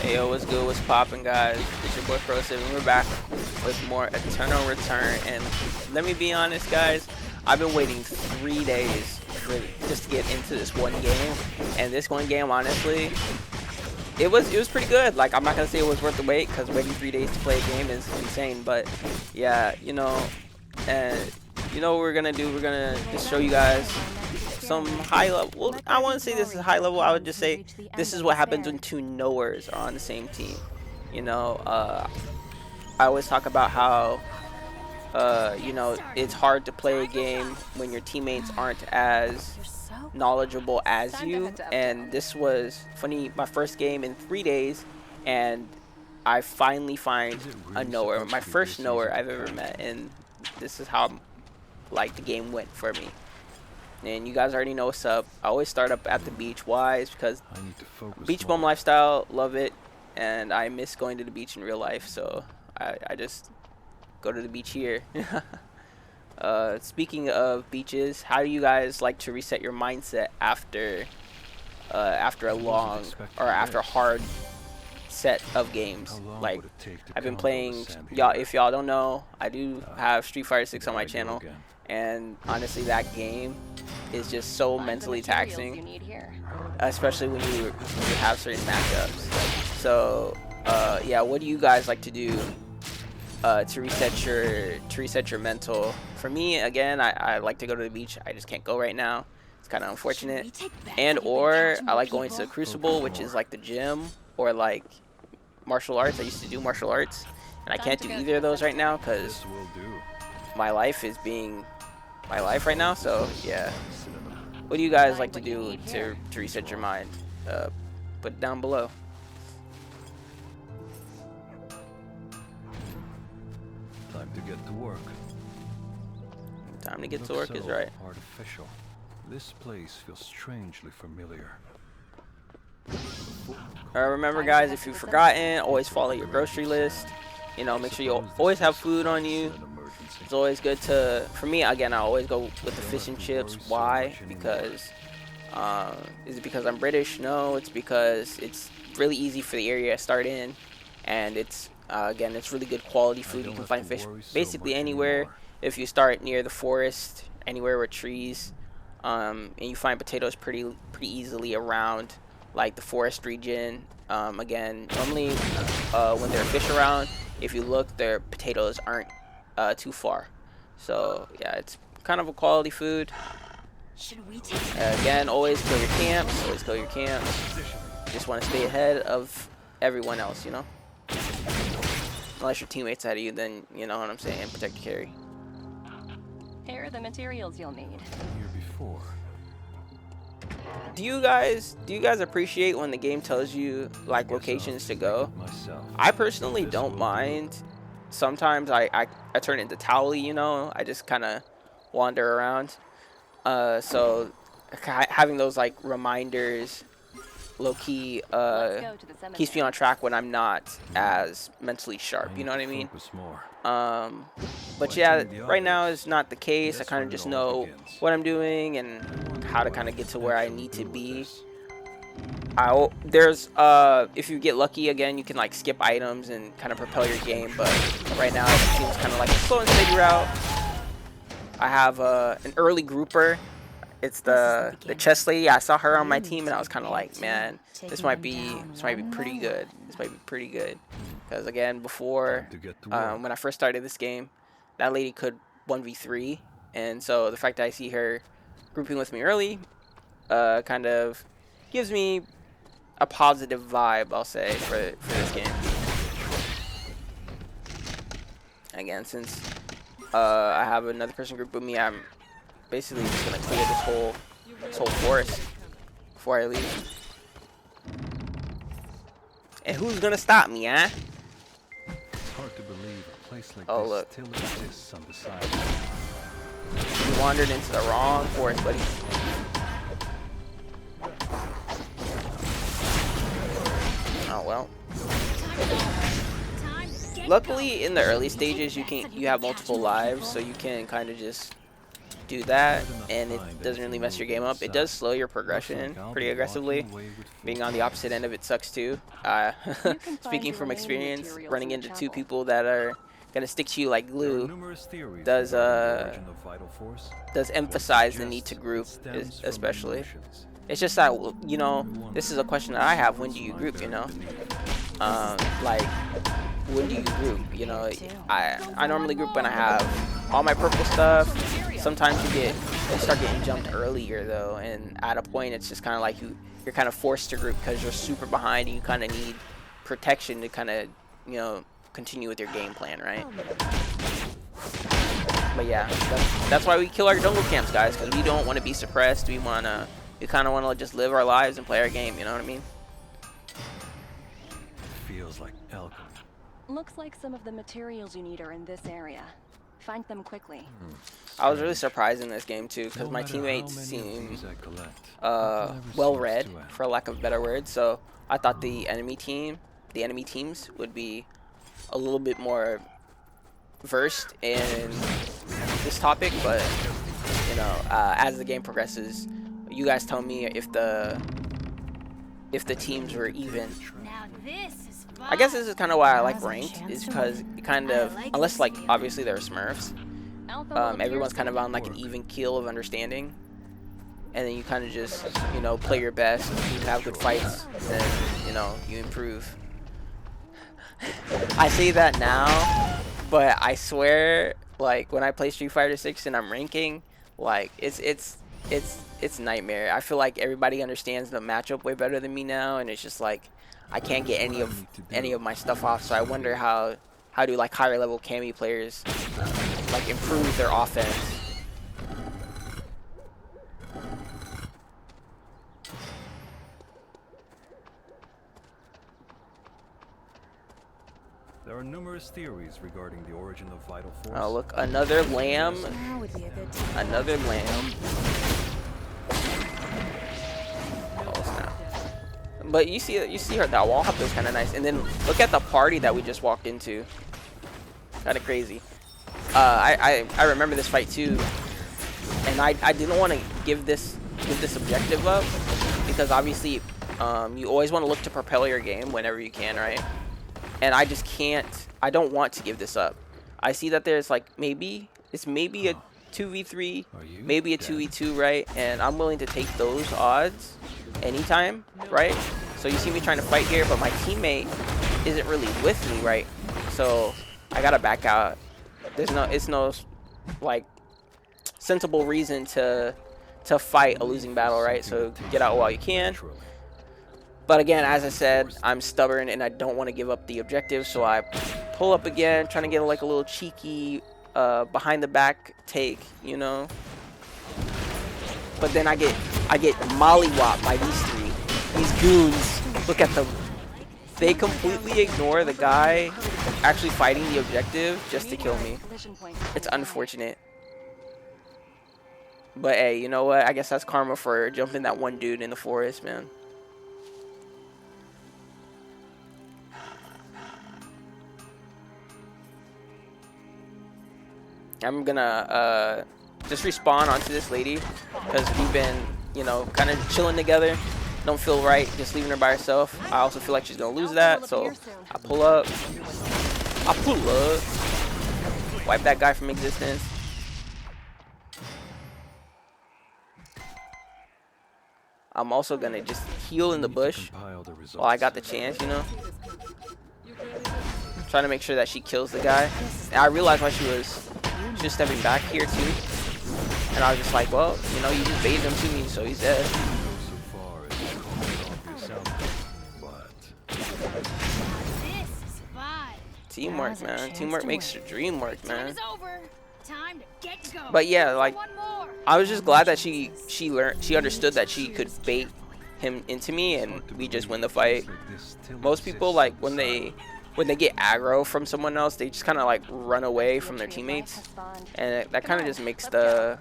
Hey, yo, what's good? What's poppin', guys? It's your boy Pro7, and we're back with more Eternal Return. And let me be honest, guys, I've been waiting 3 days just to get into this one game. And this one game, honestly, it was pretty good. Like, I'm not gonna say it was worth the wait, because waiting 3 days to play a game is insane. But yeah, you know what we're gonna do? We're gonna just show you guys some high level. Well, I wouldn't say this is high level. I would just say this is what happens when two knowers are on the same team. You know, I always talk about how you know, it's hard to play a game when your teammates aren't as knowledgeable as you. And this was funny, my first game in 3 days, and I finally find a knower, my first knower I've ever met, and this is how like the game went for me. And you guys already know what's up. I always start up at the beach. Why? It's because beach bum lifestyle, love it, and I miss going to the beach in real life, so I just go to the beach here. Speaking of beaches, how do you guys like to reset your mindset after a long or after a hard set of games? Like, I've been playing, y'all, if y'all don't know, I do have Street Fighter 6 on my channel, and honestly that game is just so mentally taxing, especially when you have certain matchups. So yeah, what do you guys like to do to reset your mental? For me, again, I like to go to the beach. I just can't go right now. It's kind of unfortunate. And or I like going to the Crucible, which is like the gym, or like martial arts. I used to do martial arts, and I can't do either of those right now because my life is being my life right now. So yeah, what do you guys like to do to reset your mind? Put it down below. Time to get to work. Time to get to work is right. Artificial. This place feels strangely familiar. Remember, guys, if you've forgotten, always follow your grocery list. You know, make sure you always have food on you. It's always good to, for me, again, I always go with the fish and chips. Why? Because, is it because I'm British? No, it's because it's really easy for the area I start in. And it's, again, it's really good quality food. You can find fish basically anywhere. If you start near the forest, anywhere with trees, and you find potatoes pretty easily around, like the forest region. Again, normally when there are fish around, if you look, their potatoes aren't too far. So yeah, it's kind of a quality food. Again, always kill your camps. Always kill your camps. Just want to stay ahead of everyone else, you know. Unless your teammates ahead of you, then you know what I'm saying. Protect your carry. Here are the materials you'll need. Here before. Do you guys appreciate when the game tells you like locations to go? I personally don't mind. Sometimes I turn into Towley, you know. I just kind of wander around. So having those like reminders low-key keeps me on track when I'm not as mentally sharp, you know what I mean? But yeah, right now is not the case. I kind of just know what I'm doing and how to kind of get to where I need to be. There's if you get lucky, again, you can like skip items and kind of propel your game, but right now it seems kind of like a slow and steady route. I have an early grouper. It's the chess lady. I saw her on my team, and I was kind of like, man, this might be pretty good. This might be pretty good, because again, before when I first started this game, that lady could 1v3, and so the fact that I see her grouping with me early, kind of gives me a positive vibe, I'll say, for this game. Again, since I have another person group with me, I'm basically just gonna clear this whole forest before I leave. And who's gonna stop me, huh? It's hard to believe a place like oh, this look. still exists on the side. You wandered into the wrong forest, buddy. Oh well. Luckily, in the early stages, you have multiple lives, so you can kind of just do that and it doesn't really mess your game up. It does slow your progression pretty aggressively. Being on the opposite end of it sucks too. Speaking from experience, running into two people that are gonna stick to you like glue does emphasize the need to group, especially. It's just that, you know, this is a question that I have. When do you group, you know? Like, when do you group? You know, I normally group when I have all my purple stuff. Sometimes you start getting jumped earlier though, and at a point it's just kind of like you're kind of forced to group because you're super behind and you kind of need protection to kind of, you know, continue with your game plan, right? But yeah, that's why we kill our jungle camps, guys, because we don't want to be suppressed. We kind of want to just live our lives and play our game, you know what I mean? Feels like alchemy. Looks like some of the materials you need are in this area. Find them quickly. I was really surprised in this game too, because my teammates seem well read, for lack of a better word. So I thought the enemy teams would be a little bit more versed in this topic, but you know, as the game progresses, you guys tell me if the teams were even. Now this is fun. I guess this is kind of why I like ranked, is because it kind of, unless like obviously there are Smurfs, everyone's kind of on like an even keel of understanding, and then you kind of just, you know, play your best, you have good fights, and you know, you improve. I say that now, but I swear, like when I play Street Fighter 6 and I'm ranking, like it's nightmare. I feel like everybody understands the matchup way better than me now, and it's just like I can't get any of my stuff off. So I wonder how do like higher level Cammy players like improve their offense. There are numerous theories regarding the origin of vital force. Oh look, another lamb. Now would be a good time. Another lamb. Oh snap. But you see her, that wall hop was kind of nice. And then look at the party that we just walked into. Kind of crazy. I remember this fight too, and I didn't want to give this objective up, because obviously you always want to look to propel your game whenever you can, right? And I just can't. I don't want to give this up. I see that there's like maybe a 2v3, maybe a 2v2, right? And I'm willing to take those odds anytime, right? So you see me trying to fight here, but my teammate isn't really with me, right? So I gotta back out. It's no like sensible reason to fight a losing battle, right? So get out while you can. But again, as I said, I'm stubborn and I don't want to give up the objective, so I pull up again, trying to get like a little cheeky behind the back take, you know. But then I get mollywopped by these goons. Look at them. They completely ignore the guy actually fighting the objective just to kill me. It's unfortunate. But hey, you know what? I guess that's karma for jumping that one dude in the forest, man. I'm gonna just respawn onto this lady, because we've been, you know, kind of chilling together. Don't feel right just leaving her by herself. I also feel like she's gonna lose that, so I pull up. Wipe that guy from existence. I'm also gonna just heal in the bush while I got the chance, you know. Trying to make sure that she kills the guy. And I realized why she was stepping back here too. And I was just like, well, you know, you just baited him to me, so he's dead. Teamwork, man. Teamwork makes the dream work, man. But yeah, like, I was just glad that she understood that she could bait him into me and we just win the fight. Most people, like, when they get aggro from someone else, they just kind of like run away from their teammates, and that kind of just makes the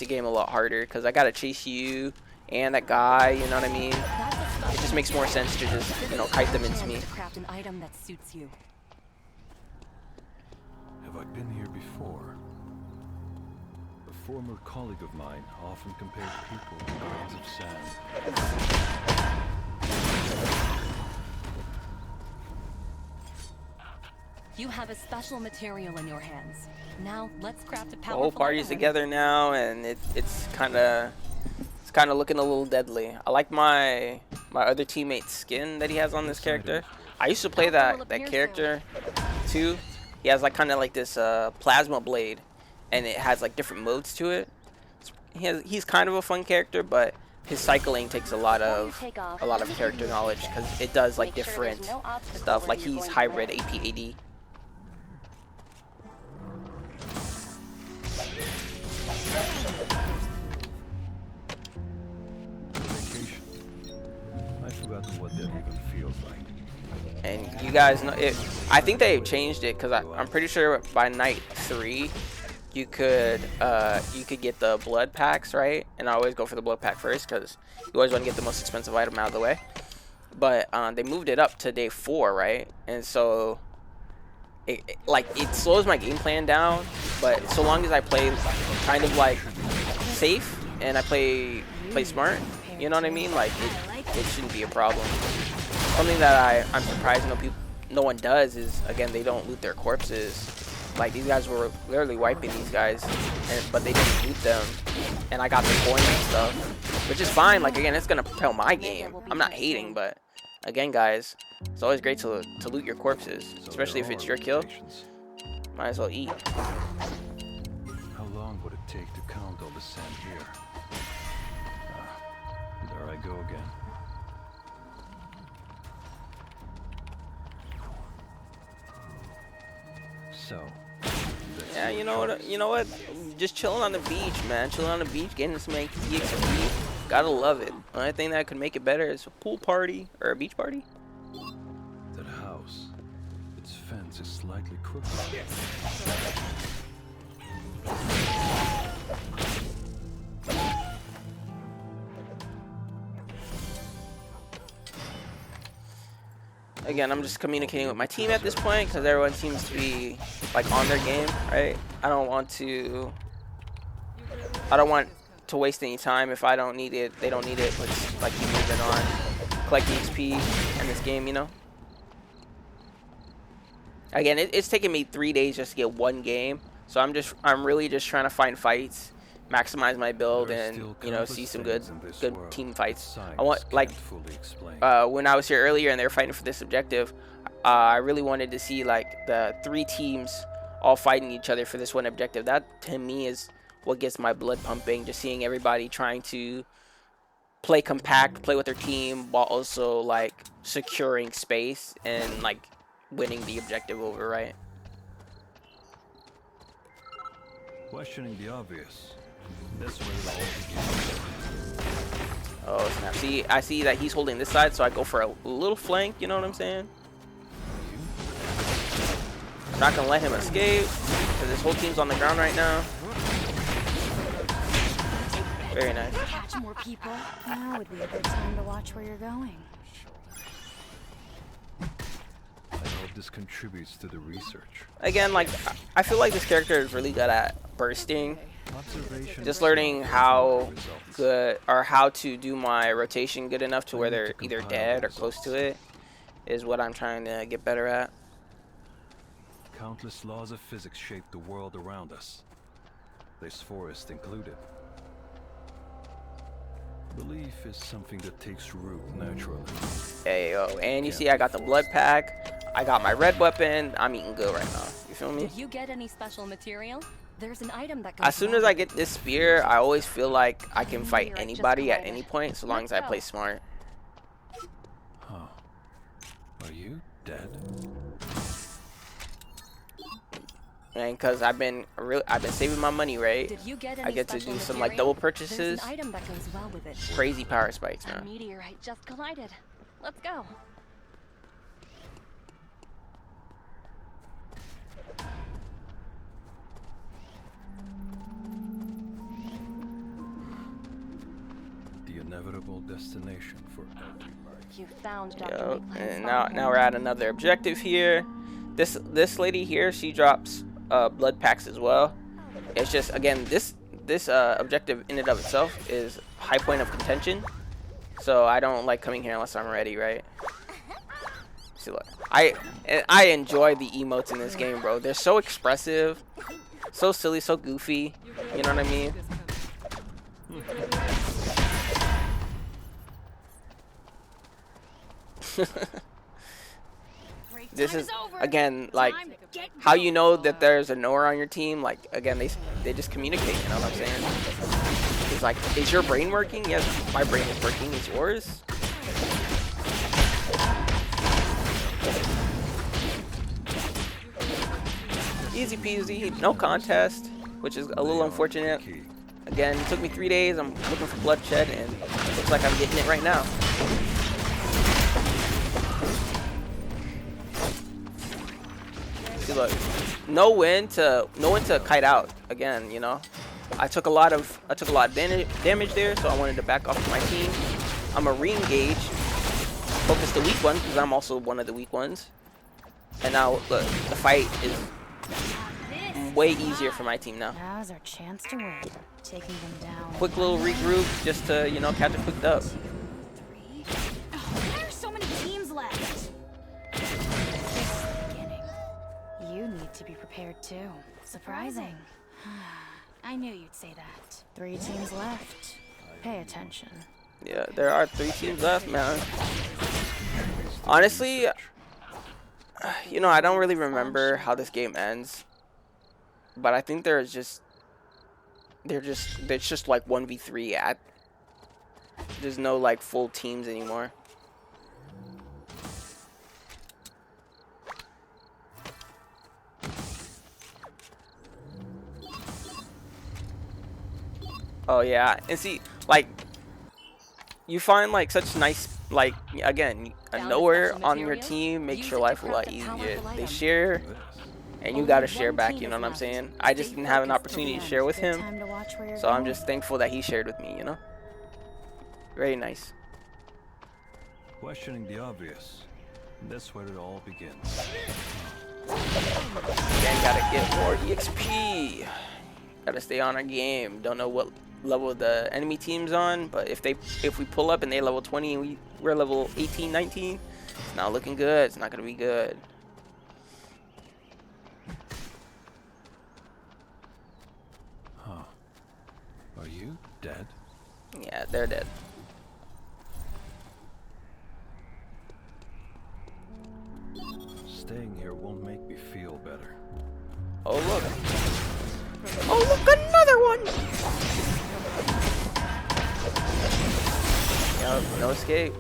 game a lot harder, because I gotta chase you and that guy, you know what I mean? It just makes more sense to just, you know, kite them into me. Have I been here before? The former colleague of mine often compared people to grains of sand. You have a special material in your hands. Now let's craft a The powerful whole party's item. together now, and it's kind of looking a little deadly. I like my other teammate's skin that he has on this character. I used to play that character too. He has like kind of like this plasma blade, and it has like different modes to it. He's kind of a fun character, but his cycling takes a lot of character knowledge because it does like different stuff. Like he's hybrid AP/AD. Vacation. I've forgotten what that even feels like. And you guys know it. I think they changed it because I'm pretty sure by night 3 you could get the blood packs, right? And I always go for the blood pack first because you always want to get the most expensive item out of the way. But they moved it up to day 4, right? And so it slows my game plan down. But so long as I play kind of like safe and I play smart, you know what I mean? Like it shouldn't be a problem. Something that I'm surprised no one does is, again, they don't loot their corpses. Like these guys were literally wiping these guys, but they didn't loot them, and I got the coin and stuff, which is fine. Like again, it's gonna propel my game. I'm not hating, but again, guys, it's always great to loot your corpses, especially if it's your kill. Might as well eat. How long would it take to count all the sand here? There I go again. So, Yeah, you know what? Just chilling on the beach, man. Chilling on the beach, getting some EXP. Gotta love it. The only thing that could make it better is a pool party or a beach party. that house, its fence is slightly crooked. Again, I'm just communicating with my team at this point because everyone seems to be like on their game, right? I don't want to waste any time. If I don't need it, they don't need it. Let's like keep moving on, collect the XP in this game, you know. Again, it's taken me 3 days just to get one game, so I'm really just trying to find fights, maximize my build, and see some good team fights. I want when I was here earlier and they were fighting for this objective, I really wanted to see like the 3 teams all fighting each other for this one objective. That to me is what gets my blood pumping, just seeing everybody trying to play compact, play with their team while also like securing space and like winning the objective over, right? Questioning the obvious. This way it all begins. Oh snap. See, I see that he's holding this side, so I go for a little flank, you know what I'm saying? I'm not gonna let him escape because his whole team's on the ground right now. Very nice. Catch more people. Now would be a good time to watch where you're going. I hope this contributes to the research. Again, like I feel like this character is really good at bursting. Observation Just learning how good or how to do my rotation good enough to where they're either dead or close to it is what I'm trying to get better at. Countless laws of physics shape the world around us, this forest included. Belief is something that takes root naturally. Hey yo, and you see I got the blood pack, I got my red weapon, I'm eating good right now. You feel me? Did you get any special material? There's an item that goes As soon as I get this spear, I always feel like I can fight anybody at any point so long as I play smart. Huh. Are you dead? And because I've been saving my money, right? Did you get any I get to special do some material? like double There's purchases. an item that goes well with it. Crazy power spikes, A man. meteorite just collided. Let's go. The inevitable destination for everybody. You found Dr. Yo, McLean's and phone. now we're at another objective here. This lady here, she drops blood packs as well. It's just, again, this objective in and of itself is high point of contention. So I don't like coming here unless I'm ready, right? See, look, I enjoy the emotes in this game, bro. They're so expressive, so silly, so goofy. You know what I mean? This is again like how you know that there's a knower on your team. Like again, they just communicate. You know what I'm saying? It's like, is your brain working? Yes, my brain is working. Is yours? Easy peasy, no contest, which is a little unfortunate. Again, it took me 3 days. I'm looking for bloodshed, and it looks like I'm getting it right now. See, look, know when to kite out. Again, you know, I took a lot of damage there, so I wanted to back off my team. I'm a re-engage, focus the weak one because I'm also one of the weak ones. And now look, the fight is way easier for my team now. Now's our chance to win. Taking them down. Quick little regroup just to, you know, catch a quick dub. Why are so many teams left? This is the beginning. You need to be prepared too. Surprising. I knew you'd say that. 3 teams left. Pay attention. Yeah, there are 3 teams left, man. Honestly, you know, I don't really remember how this game ends, but I think they're just like 1v3 at. There's no like full teams anymore. Oh yeah, and see, like, you find like such nice, like, again, a knower on your team makes your life a lot easier. They share, and you gotta share back, you know what I'm saying? I just didn't have an opportunity to share with him, so I'm just thankful that he shared with me, you know? Very nice. Questioning the obvious. That's where it all begins. Again, gotta get more EXP. Gotta stay on our game. Don't know what level the enemy team's on, but if we pull up and they level 20 and we're level 18, 19, it's not looking good. It's not gonna be good. Huh. Are you dead? Yeah, they're dead. Staying here won't make me feel better. Oh look. Oh look, another one! Yep, no escape.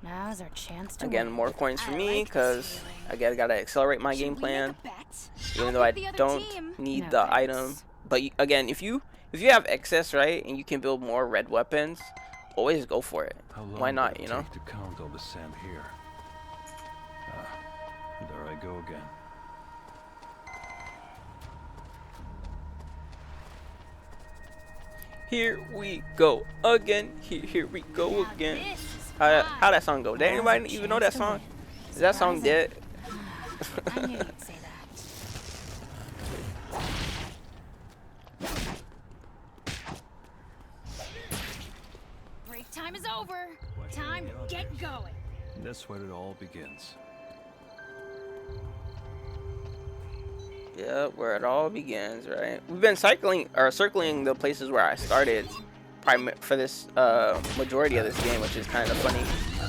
Now's our chance to Again, win. more coins for me, because I gotta accelerate my game plan. Even though I don't need the item. But again, if you have excess, right, and you can build more red weapons, always go for it. Why not, you know? To count all the sand here. There I go again. Here we go again. Here we go again. How that song go? Did anybody even know that song? Is that song dead? I knew you'd say that. Break time is over. Time, get going. That's where it all begins. Yeah, where it all begins, right? We've been circling the places where I started for this majority of this game, which is kind of funny.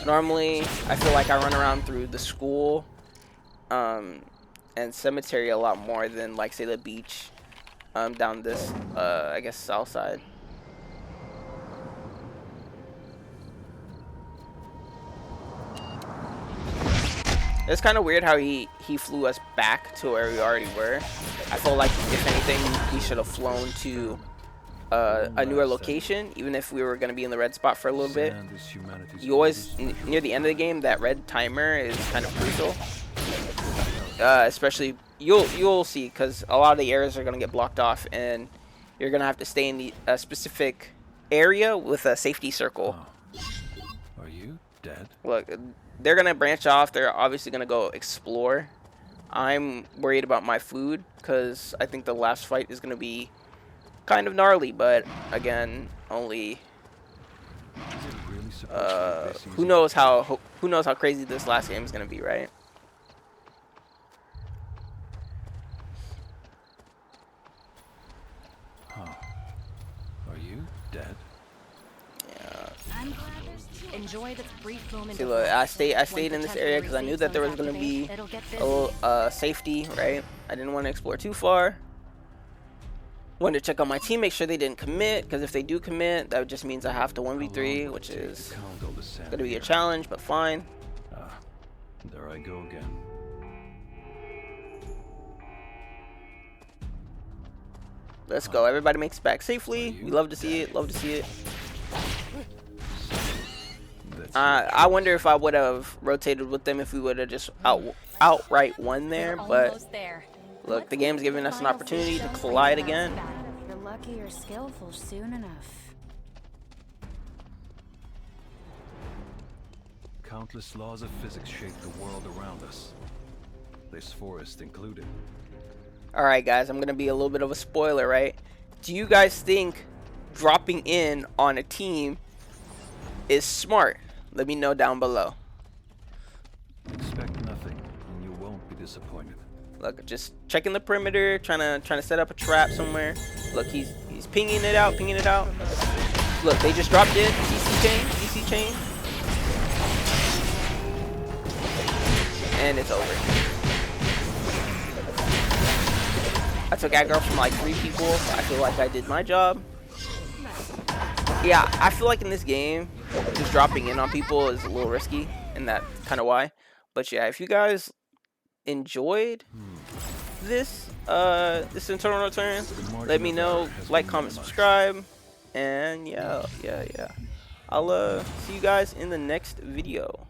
Normally, I feel like I run around through the school and cemetery a lot more than, like, say, the beach down this, I guess, south side. It's kind of weird how he flew us back to where we already were. I feel like, if anything, we should have flown to a newer location, even if we were going to be in the red spot for a little bit. You always, near the end of the game, that red timer is kind of crucial. Especially, you'll see, because a lot of the areas are going to get blocked off, and you're going to have to stay in the specific area with a safety circle. Are you dead? Look, they're going to branch off. They're obviously going to go explore. I'm worried about my food because I think the last fight is going to be kind of gnarly, but again, only Is it really supposed to be this who easy? knows how crazy this last game is going to be, right? Huh. Are you dead? Yeah. I'm glad there's two. Enjoy this brief moment. See, of look, rest. I When stayed in the this area because I knew that there was temporary going to be zones activate, it'll get a busy. little safety, right? I didn't want to explore too far. Wanted to check on my team, make sure they didn't commit, because if they do commit, that just means I have to How long 1v3, will which it take to is count all the sand going to be a here? challenge, but fine. Ah, there I go again. Let's go. Everybody makes it back safely. Are We you love to see dead? it. Love to see it. That's I wonder if I would have rotated with them if we would have just outright won there, We're but almost there. look, the game's giving us an Final opportunity to section collide for the again. battle. If you're lucky or skillful soon enough. countless laws of physics shape the world around us. This forest included. Alright guys, I'm gonna be a little bit of a spoiler, right? Do you guys think dropping in on a team is smart? Let me know down below. Expect nothing, and you won't be disappointed. Look, just checking the perimeter, trying to set up a trap somewhere. Look, he's pinging it out, Look, they just dropped it. CC chain. And it's over. I took aggro from like 3 people. I feel like I did my job. Yeah, I feel like in this game, just dropping in on people is a little risky, and that's kind of why. But yeah, if you guys enjoyed this internal return, let me know. Like, comment, subscribe, and yeah. I'll see you guys in the next video.